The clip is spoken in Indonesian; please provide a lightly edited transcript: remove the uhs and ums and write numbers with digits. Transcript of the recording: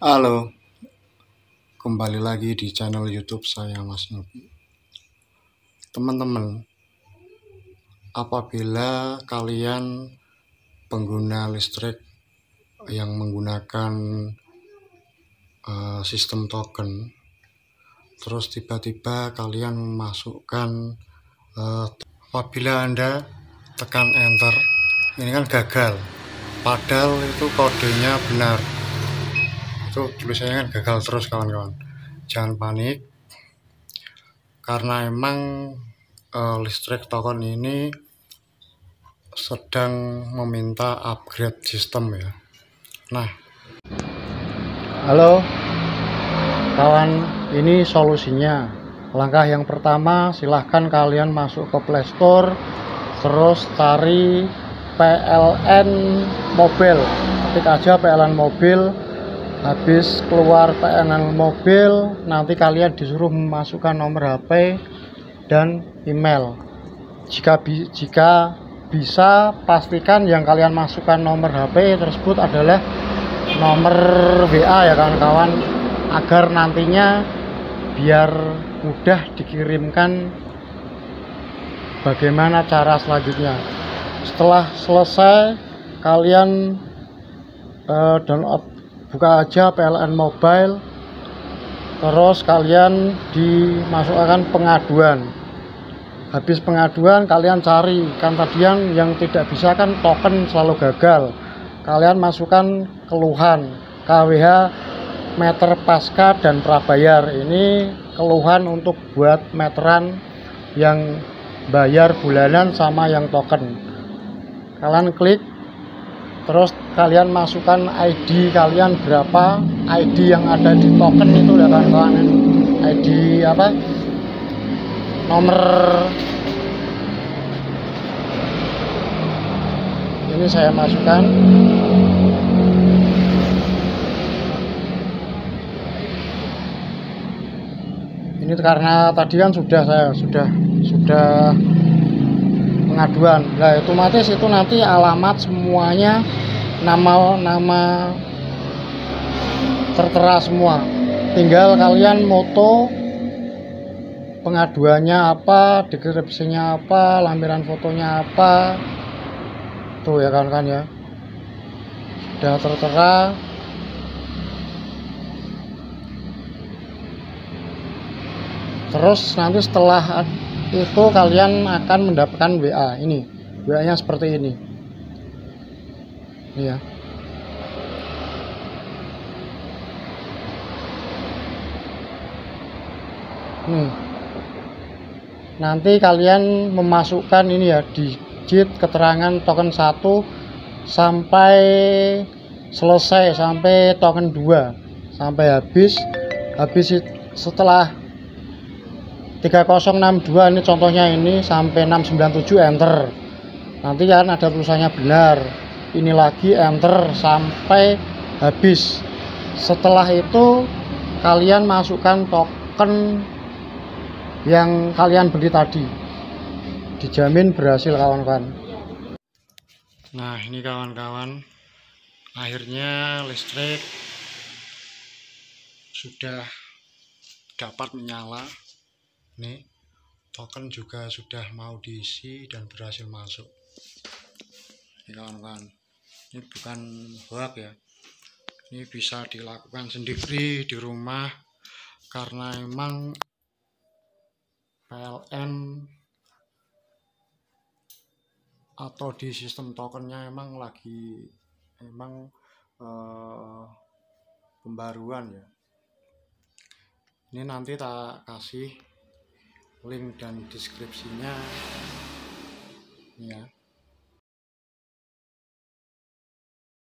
Halo, kembali lagi di channel YouTube saya Mas Nugi. Teman-teman, apabila kalian pengguna listrik yang menggunakan sistem token, terus tiba-tiba kalian memasukkan apabila Anda tekan enter, ini kan gagal, padahal itu kodenya benar. Itu tulisannya kan gagal terus, kawan-kawan. Jangan panik, karena emang listrik token ini sedang meminta upgrade sistem ya. Nah, halo kawan, ini solusinya. Langkah yang pertama, silahkan kalian masuk ke Play Store, terus cari PLN Mobile, ketik aja PLN Mobile. Habis keluar PLN Mobile, nanti kalian disuruh memasukkan nomor HP dan email. Jika bisa, pastikan yang kalian masukkan nomor HP tersebut adalah nomor WA ya kawan-kawan, agar nantinya biar mudah dikirimkan bagaimana cara selanjutnya. Setelah selesai, kalian download, buka aja PLN Mobile, terus kalian dimasukkan pengaduan. Habis pengaduan, kalian cari, kan tadian yang tidak bisa kan token selalu gagal. Kalian masukkan keluhan KWH, meter pasca dan prabayar. Ini keluhan untuk buat meteran yang bayar bulanan sama yang token. Kalian klik, terus kalian masukkan ID kalian berapa, ID yang ada di token itu ya kawan-kawan. ID apa, nomor ini saya masukkan. Ini karena tadi kan sudah pengaduan. Nah, otomatis itu nanti alamat semuanya, nama tertera semua. Tinggal kalian moto pengaduannya apa, deskripsinya apa, lampiran fotonya apa. Tuh ya kawan-kawan ya, sudah tertera. Terus nanti setelah itu kalian akan mendapatkan WA. Ini WA-nya seperti ini. Iya. Nih. Nanti kalian memasukkan ini ya, digit keterangan token 1 sampai selesai, sampai token 2 sampai habis. Setelah 3062 ini contohnya, ini sampai 697 enter. Nanti kan ada tulisannya benar. Ini lagi enter sampai habis. Setelah itu kalian masukkan token yang kalian beli tadi. Dijamin berhasil kawan-kawan. Nah, ini kawan-kawan, akhirnya listrik sudah dapat menyala. Nih, token juga sudah mau diisi dan berhasil masuk. Ini kawan-kawan, ini bukan hoax ya, ini bisa dilakukan sendiri di rumah, karena emang PLN atau di sistem tokennya emang lagi pembaruan ya. Ini nanti tak kasih link dan deskripsinya ya.